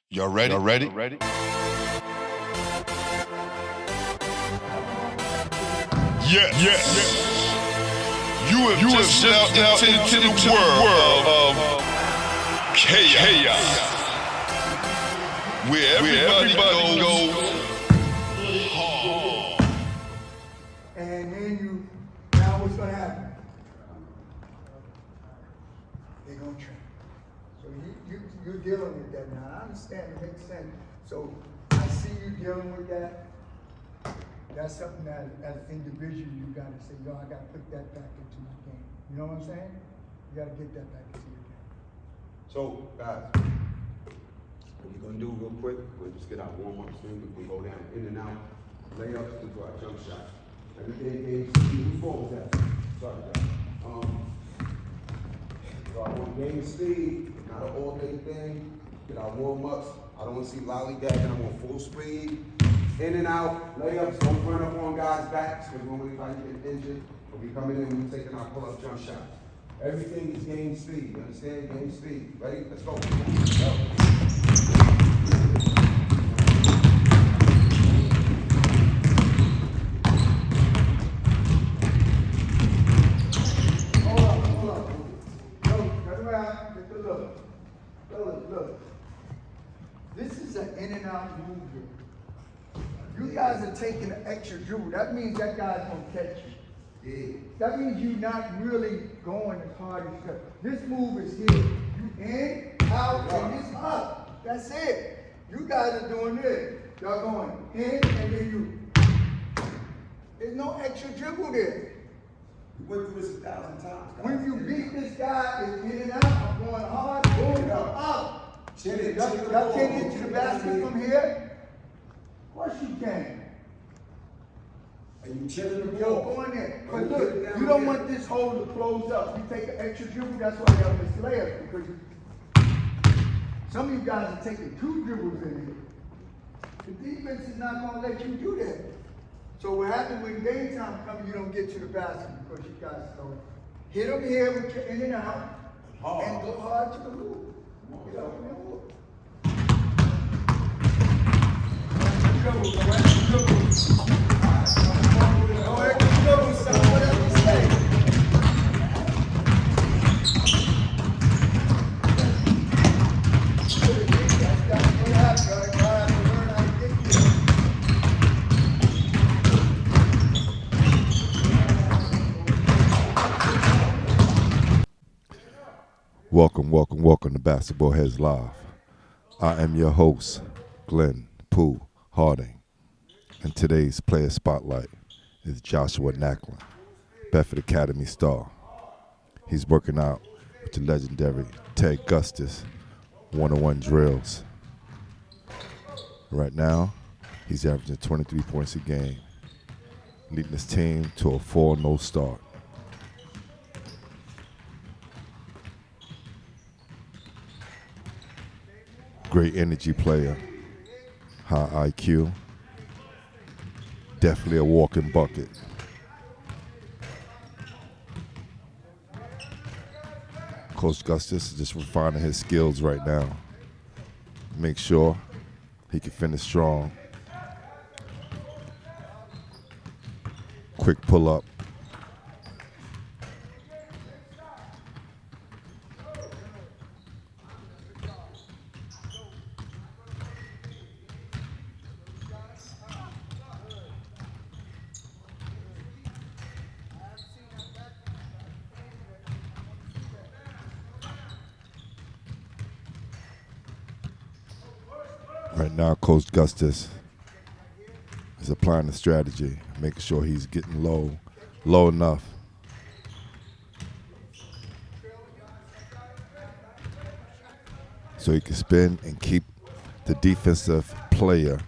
Y'all ready? Y'all ready? Yes. You have just stepped out into the world of chaos. Where everybody goes hard. And then now what's gonna happen? They're gonna train. So you're dealing with that now. I understand, it makes sense. So I see you dealing with that. That's something that as an individual you gotta say, yo, I gotta put that back into my game. You know what I'm saying? You gotta get that back into your game. So, guys, what we're gonna do real quick, we'll just get our warm-up swing. We can go down in and out, layups into our jump shots. Everything game speed. Whose fault was that? Sorry, guys. So I want game speed, not an all-day thing. Get our warm-ups. I don't want to see lollygagging. I want full speed. In and out, layups. Don't run up on guys' backs because when anybody get injured, we'll be coming in and we're taking our pull-up jump shots. Everything is game speed. You understand? Game speed. Ready? Let's go. Go. Hold up. No, turn around, get the look. Look. This is an in and out move here. You guys are taking an extra dribble. That means that guy's gonna catch you. Yeah. That means you're not really going as hard as you can. This move is here. You in, out, and it's up. That's it. You guys are doing this. Y'all going in, and then you. There's no extra dribble there. We went through this 1,000 times, guys. When you beat this guy, it's in and out. I'm going hard, boom, I'm out. Y'all can't get to the basket from here? Of course you can. And you chilling the Yo, ball. go in there. But look, you don't want this hole to close up. You take an extra dribble, that's why y'all miss layups, because some of you guys are taking 2 dribbles in here. The defense is not gonna let you do that. So what happens when game time comes, you don't get to the basket because you guys don't hit them here with your in and out and go hard to the hoop. Get up in the hoop. Go extra dribble, son, whatever you say. That's what happens. You gotta learn how to get there. Welcome to Basketball Heads Live. I am your host, Glenn Pooh Harding, and today's player spotlight is Joshua Naklen, Bedford Academy star. He's working out with the legendary Ted GUSTUS one-on-one drills. Right now, he's averaging 23 points a game, leading his team to a 4-0 start. Great energy player, high IQ, definitely a walking bucket. Coach GUSTUS is just refining his skills right now. Make sure he can finish strong. Quick pull up. Right now, Coach GUSTUS is applying the strategy, making sure he's getting low enough. So he can spin and keep the defensive player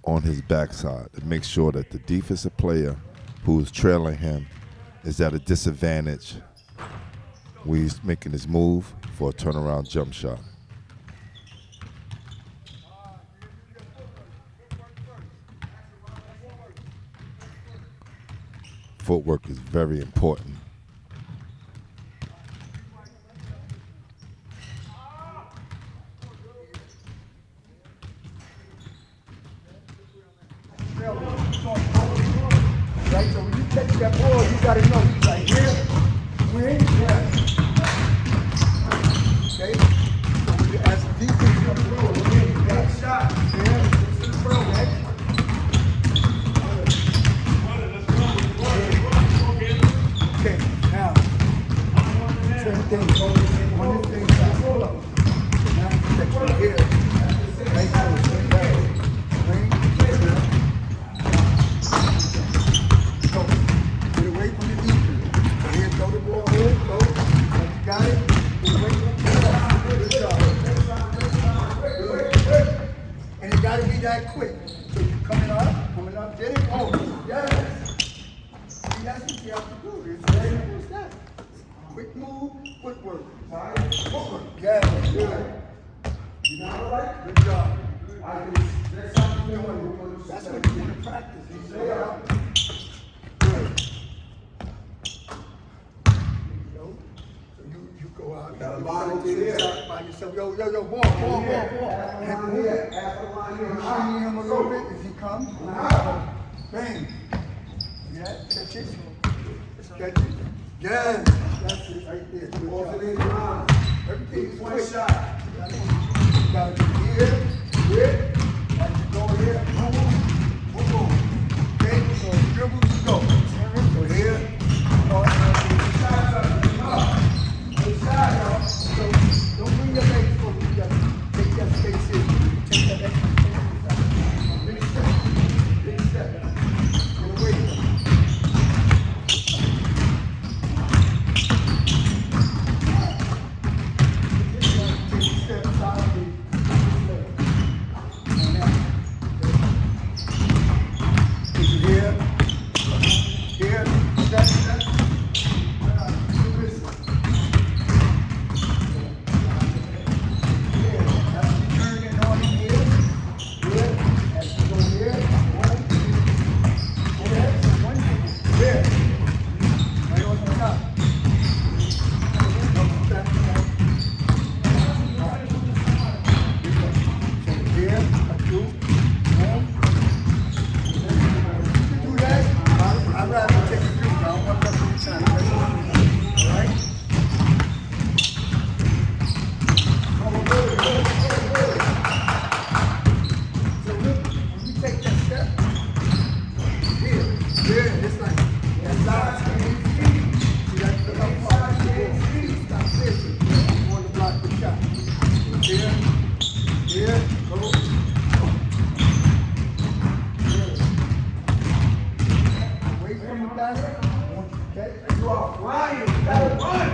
on his backside to make sure that the defensive player who is trailing him is at a disadvantage when he's making his move for a turnaround jump shot. Footwork is very important. Right? So when you catch that ball, you gotta know he's like here, win, yeah. Okay? So when you as a defense comes through, you got a shot. Yeah, this is pro, right? Okay, now, same thing. One of the things I hold up. Now you check from here. Right? So, swing, go. Get away from the defense. Here, throw the ball here, go. Once you got it, get away from the defense. Good job. Good. And it gotta be that quick. So you're coming up, get it, oh, yes. See, that's what you have to do. It's very simple as that. Quick move, footwork. Footwork. Yeah, good. You know all right? Good job. That's what you want to practice. You say it out. Good. So you go out. Got a line over there. By yourself. Yo, ball. Half And the line move. here, half the line here. Shimmy him a little bit as he comes. Bang. Yeah, catch it. Catch it. Yeah, that's it right there. Good job. Everything's One quick. shot. You gotta be here, here, as you go here, boom. Okay, so dribbles, go. So here, good shot, y'all. So don't bring your legs forward. You gotta take that space here. Take that extra space. Big step. Get away from it. Step aside. Here, step. I'd rather take a drink. I don't want that every time. All right? So look, when you take that step, here, it's like that side screen. See, that's the left part. Stop this. You want to block the shot. Here, go. Away from the basket. Okay? You are flying. You gotta run.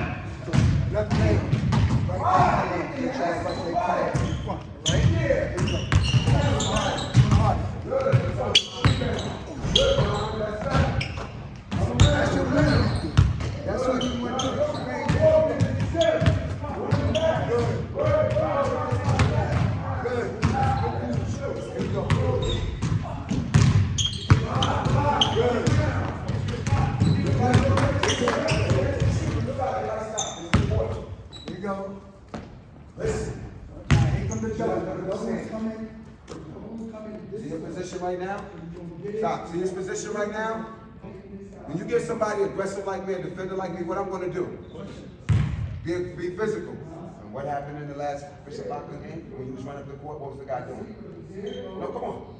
So left leg. Right leg. Right leg. In front. Right? Here. Here you go. Hard. Good. That's your plan. That's what you want to do. Good. Here you go. Good. Here you go. Listen. Here comes the jump. Who's coming? See your position right now? Stop. See his position right now? When you get somebody aggressive like me, a defender like me, what I'm going to do? Be physical. And what happened in the last Bishop Naklen game? When he was running up the court, what was the guy doing? No, come on.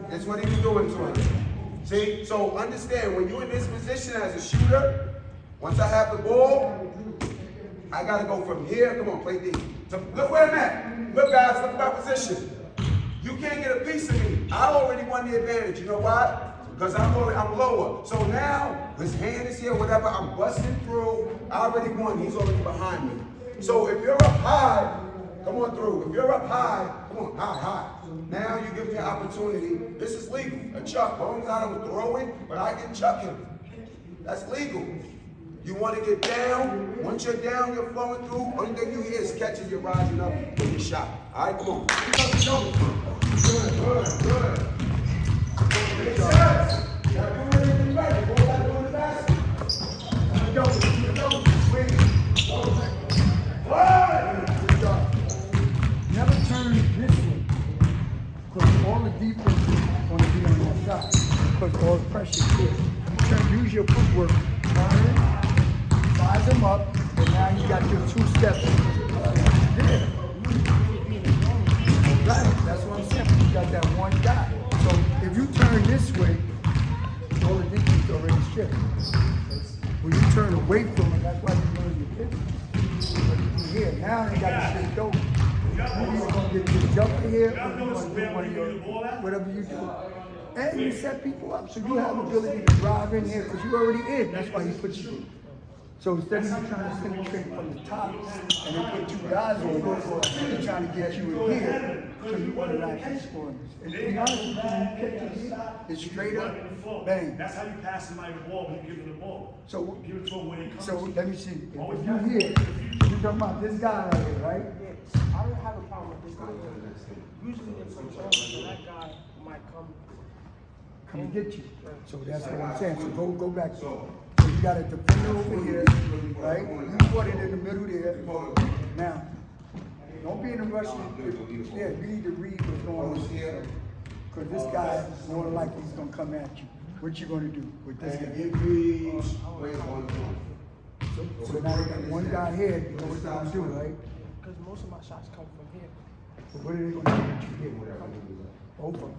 That's what he was doing to him. See? So understand, when you're in this position as a shooter, once I have the ball, I got to go from here. Come on, play D. So look where I'm at. Look, guys, look at my position. You can't get a piece of me. I already won the advantage. You know why? Because I'm lower. So now, his hand is here, whatever, I'm busting through. I already won. He's already behind me. So if you're up high, come on through. If you're up high, come on, high. Now you give me an opportunity. This is legal. A chuck. As long as I don't throw it, but I can chuck him. That's legal. You want to get down. Once you're down, you're flowing through. Only thing you hear is catches, you're rising up with your shot. All right, come on. Good. Good shots. You got to do everything right. You got to go in the basket. Go. Swing. Good job. Never turn this way. Because all the defense is going to be on that side. Because all the pressure is here. use your footwork. Turn, size them up, and now you got your 2 steps. Yeah. Right, that's what I'm saying. You got that one guy. So if you turn this way, all the distance already stripped. When you turn away from it, that's why you lose your distance. Here, now you got to shift over. You're either going to get your jumper here, or you're going to do one of your, whatever you do. And you set people up, so you have the ability to drive in here, because you're already in. That's why he puts you in. So instead of you trying to penetrate from the top and then put 2 guys over, he's trying to get you in here, so you want to actually score. And to be honest with you, when you catch it here, it's straight up, bang. That's how you pass somebody the ball when you give them the ball. So, Give it to him when he comes. so let me see. If you here, you're talking about this guy right here, right? I don't have a problem with this guy. Usually if some chance that guy might come Come and get you. So that's what I'm saying. So go back. So you got a defender over here, right? You put it in the middle there. Now, don't be in a rush. Yeah, you need to read what's going on here. Because this guy, more than likely, he's going to come at you. What you going to do with this guy? So now you got one guy here, you know what they're going to do, right? because most of my shots come from here. So what are they going to do with you here? Both of them.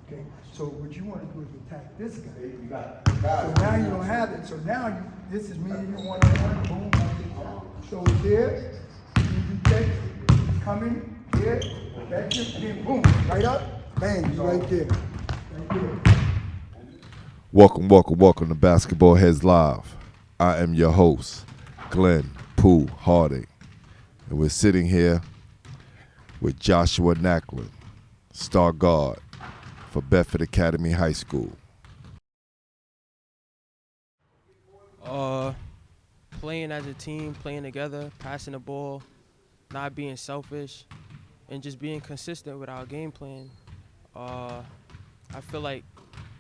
Okay, so what you want to do is attack this guy. So now you don't have it. So now this is me and you one-on-one, boom. So there, you take, coming, here, back here, and then boom, right up, bang, you right there. Right there. Welcome to Basketball Heads Live. I am your host, Glenn Pooh Harding. And we're sitting here with Joshua Naklen, star guard for Bedford Academy High School. Playing as a team, playing together, passing the ball, not being selfish, and just being consistent with our game plan. I feel like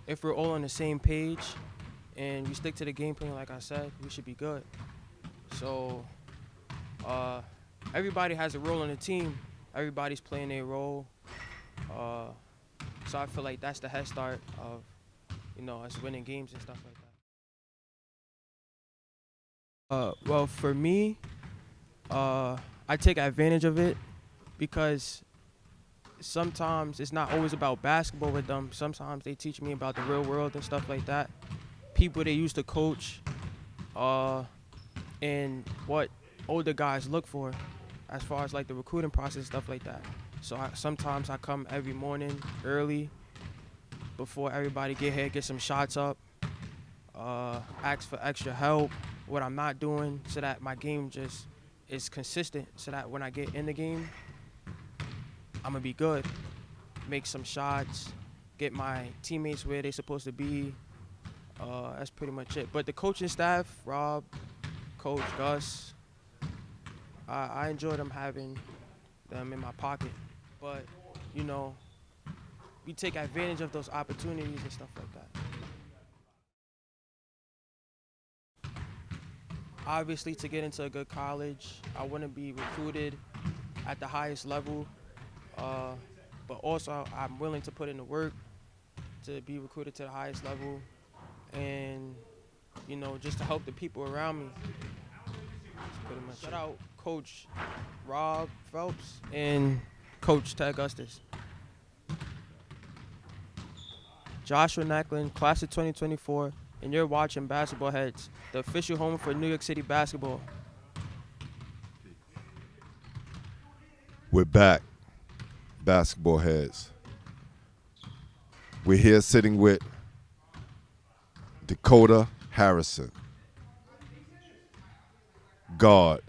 if we're all on the same page and we stick to the game plan, like I said, we should be good. So everybody has a role on the team. Everybody's playing their role. So I feel like that's the head start of, us winning games and stuff like that. Well, for me, I take advantage of it because sometimes it's not always about basketball with them. Sometimes they teach me about the real world and stuff like that. People they used to coach, and what older guys look for as far as like the recruiting process and stuff like that. So sometimes I come every morning early before everybody get here, get some shots up, ask for extra help, what I'm not doing, so that my game just is consistent, so that when I get in the game, I'm gonna be good. Make some shots, get my teammates where they're supposed to be. That's pretty much it. But the coaching staff, Rob, Coach Gus, I enjoy them having them in my pocket. But, we take advantage of those opportunities and stuff like that. Obviously, to get into a good college, I want to be recruited at the highest level. But also, I'm willing to put in the work to be recruited to the highest level and, just to help the people around me. That's pretty much. Shout out Coach Rob Phelps and Coach GUSTUS. Joshua Naklen, class of 2024, and you're watching Basketball Heads, the official home for New York City basketball. We're back, Basketball Heads. We're here sitting with DAKOTA Harrison, guard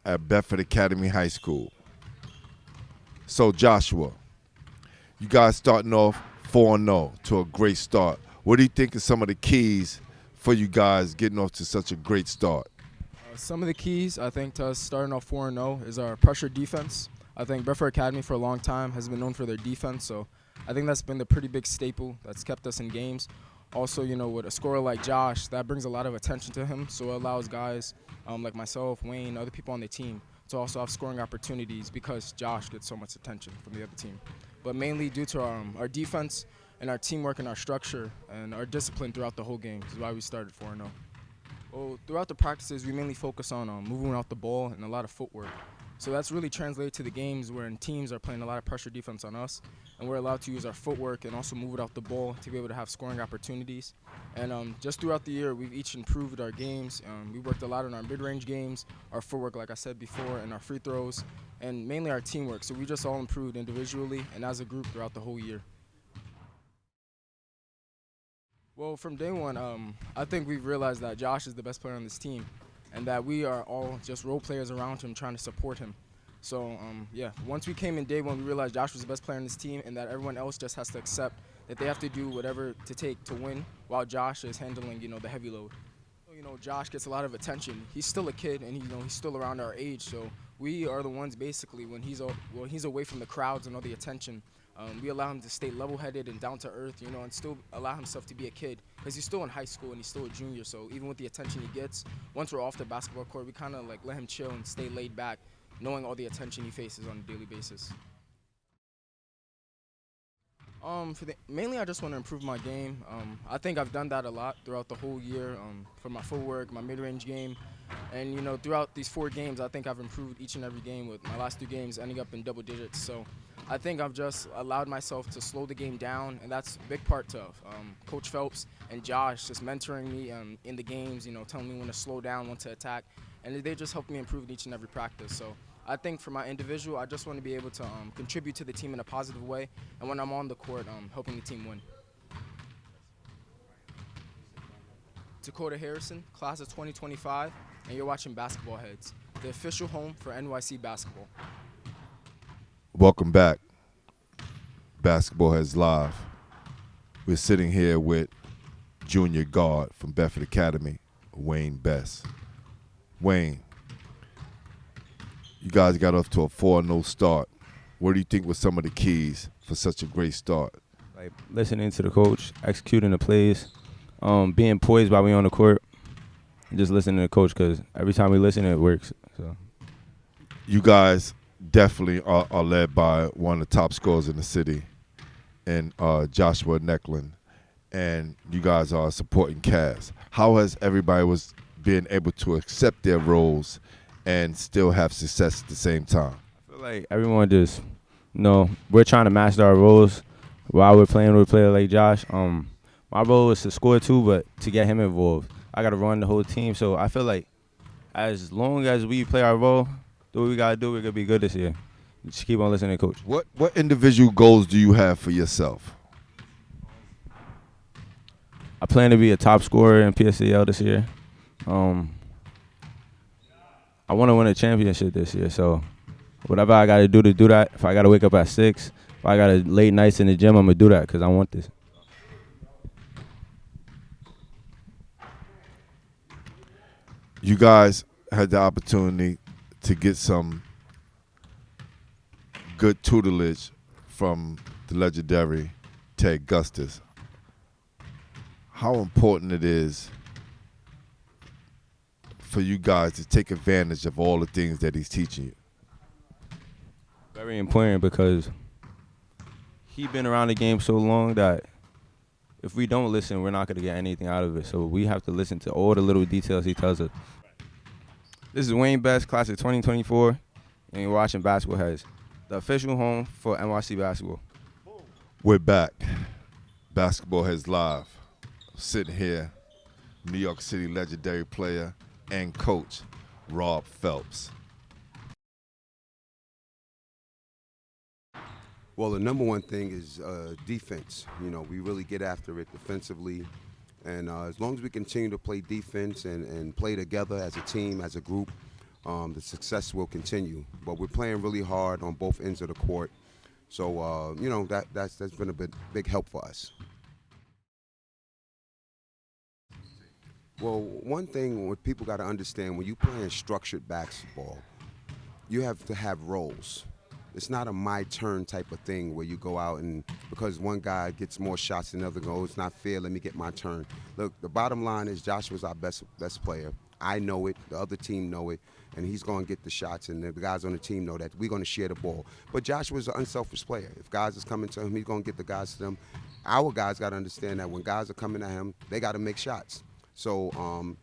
at Bedford Academy High School. So Joshua, you guys starting off 4-0 to a great start. What do you think are some of the keys for you guys getting off to such a great start? Some of the keys, I think, to us starting off 4-0 is our pressure defense. I think Bedford Academy for a long time has been known for their defense, so I think that's been the pretty big staple that's kept us in games. Also, with a scorer like Josh, that brings a lot of attention to him, so it allows guys like myself, Wayne, other people on the team to also have scoring opportunities because Josh gets so much attention from the other team. But mainly due to our defense, and our teamwork and our structure and our discipline throughout the whole game. This is why we started 4-0. Well, throughout the practices, we mainly focus on moving off the ball and a lot of footwork. So that's really translated to the games wherein teams are playing a lot of pressure defense on us, and we're allowed to use our footwork and also move it off the ball to be able to have scoring opportunities. And just throughout the year, we've each improved our games. We worked a lot on our mid-range games, our footwork, like I said before, and our free throws, and mainly our teamwork. So we just all improved individually and as a group throughout the whole year. Well, from day one, I think we've realized that Josh is the best player on this team, and that we are all just role players around him trying to support him. So, yeah, once we came in day one, we realized Josh was the best player on this team and that everyone else just has to accept that they have to do whatever to take to win while Josh is handling, the heavy load. Josh gets a lot of attention. He's still a kid and, he's still around our age. So we are the ones basically when he's away from the crowds and all the attention, we allow him to stay level-headed and down to earth, and still allow himself to be a kid because he's still in high school and he's still a junior. So even with the attention he gets, once we're off the basketball court, we kind of let him chill and stay laid back, knowing all the attention he faces on a daily basis. Mainly I just want to improve my game. I think I've done that a lot throughout the whole year for my footwork, my mid-range game. And, throughout these 4 games, I think I've improved each and every game with my last 2 games ending up in double digits. So I think I've just allowed myself to slow the game down, and that's a big part to Coach Phelps and Josh just mentoring me in the games, telling me when to slow down, when to attack. And they just helped me improve in each and every practice. So I think for my individual, I just want to be able to contribute to the team in a positive way, and when I'm on the court, helping the team win. DAKOTA Harrison, class of 2025, and you're watching Basketball Heads, the official home for NYC basketball. Welcome back. Basketball Heads Live. We're sitting here with junior guard from Bedford Academy, Wayne Best. Wayne, you guys got off to a 4-0 start. What do you think were some of the keys for such a great start? Like listening to the coach, executing the plays, being poised while we on the court, and just listening to the coach because every time we listen, it works. So you guys definitely are led by one of the top scorers in the city, and Joshua Naklen, and you guys are a supporting cast. How has everybody was being able to accept their roles and still have success at the same time? I feel like everyone just, we're trying to master our roles while we're playing with a player like Josh. My role is to score too, but to get him involved, I got to run the whole team. So I feel like as long as we play our role, do what we got to do, we're going to be good this year. Just keep on listening to Coach. What individual goals do you have for yourself? I plan to be a top scorer in PSAL this year. I want to win a championship this year, so whatever I got to do that, if I got to wake up at 6, if I got to late nights in the gym, I'm going to do that because I want this. You guys had the opportunity to get some good tutelage from the legendary Ted GUSTUS. How important it is for you guys to take advantage of all the things that he's teaching you? Very important because he's been around the game so long that if we don't listen, we're not going to get anything out of it. So we have to listen to all the little details he tells us. This is Wayne Best, class of 2024, and you're watching Basketball Heads, the official home for NYC basketball. We're back. Basketball Heads Live. Sitting here, New York City legendary player and coach, Rob Phelps. Well, the number one thing is defense. We really get after it defensively. And as long as we continue to play defense and play together as a team, as a group, the success will continue. But we're playing really hard on both ends of the court. So, that's been a big help for us. Well, one thing what people got to understand, when you playing structured basketball, you have to have roles. It's not a my turn type of thing where you go out and because one guy gets more shots than the other, go, it's not fair, let me get my turn. Look, the bottom line is Joshua's our best player. I know it, the other team know it, and he's going to get the shots, and the guys on the team know that we're going to share the ball. But Joshua's an unselfish player. If guys is coming to him, he's going to get the guys to them. our guys got to understand that when guys are coming at him, they got to make shots. So,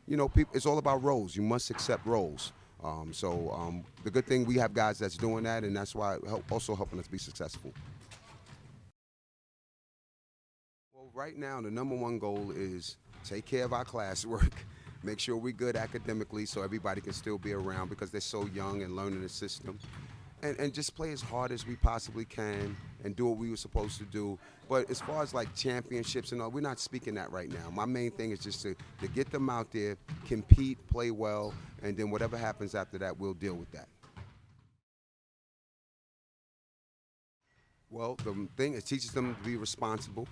you know, it's all about roles. You must accept roles. The good thing, we have guys that's doing that, and that's why also helping us be successful. Well, right now, the #1 goal is take care of our classwork, make sure we're good academically so everybody can still be around because they're so young and learning the system. And just play as hard as we possibly can and do what we were supposed to do. But as far as like championships and all, we're not speaking that right now. My main thing is just to get them out there, compete, play well, and then whatever happens after that, we'll deal with that. Well, the thing, it teaches them to be responsible.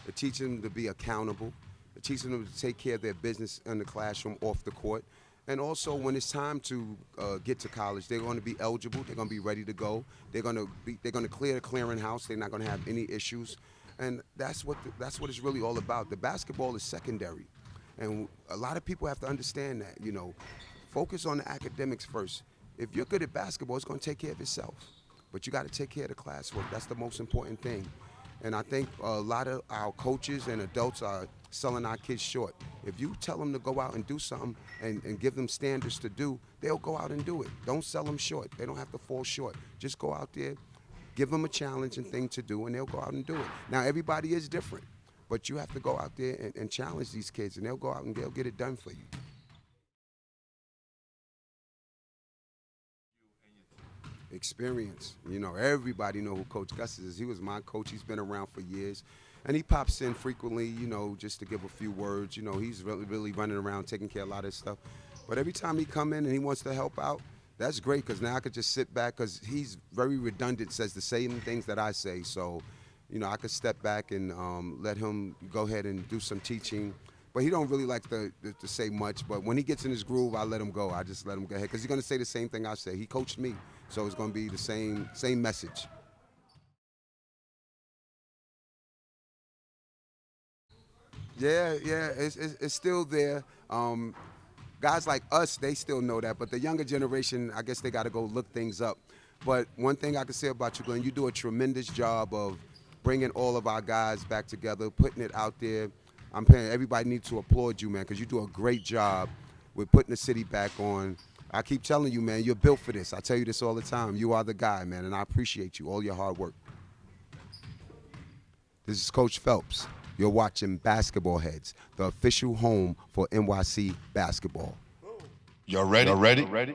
It teaches them to be accountable. It teaches them to take care of their business in the classroom, off the court. And also, when it's time to get to college, they're going to be eligible. They're going to be ready to go. They're going to clear the clearinghouse. They're not going to have any issues. And that's what it's really all about. The basketball is secondary. And a lot of people have to understand that, you know, focus on the academics first. If you're good at basketball, it's going to take care of itself. But you got to take care of the classwork. That's the most important thing. And I think a lot of our coaches and adults are selling our kids short. If you tell them to go out and do something and give them standards to do, they'll go out and do it. Don't sell them short. They don't have to fall short. Just go out there, give them a challenge and thing to do, and they'll go out and do it. Now, everybody is different, but you have to go out there and challenge these kids, and they'll go out and they'll get it done for you. Experience. You know, everybody know who Coach Gustus is. He was my coach. He's been around for years. And he pops in frequently, you know, just to give a few words. You know, he's really running around taking care of a lot of stuff. But every time he come in and he wants to help out, that's great, because now I could just sit back, because he's very redundant, says the same things that I say. So, you know, I could step back and let him go ahead and do some teaching. But he don't really like to say much. But when he gets in his groove, I let him go. I just let him go ahead, because he's going to say the same thing I say. He coached me, so it's going to be the same message. Yeah, it's still there. Guys like us, they still know that, but the younger generation, I guess they got to go look things up. But one thing I can say about you, Glenn, you do a tremendous job of bringing all of our guys back together, putting it out there. Everybody needs to applaud you, man, because you do a great job with putting the city back on. I keep telling you, man, you're built for this. I tell you this all the time. You are the guy, man, and I appreciate you, all your hard work. This is Coach Phelps. You're watching Basketball Heads, the official home for NYC basketball. Y'all ready? Y'all ready?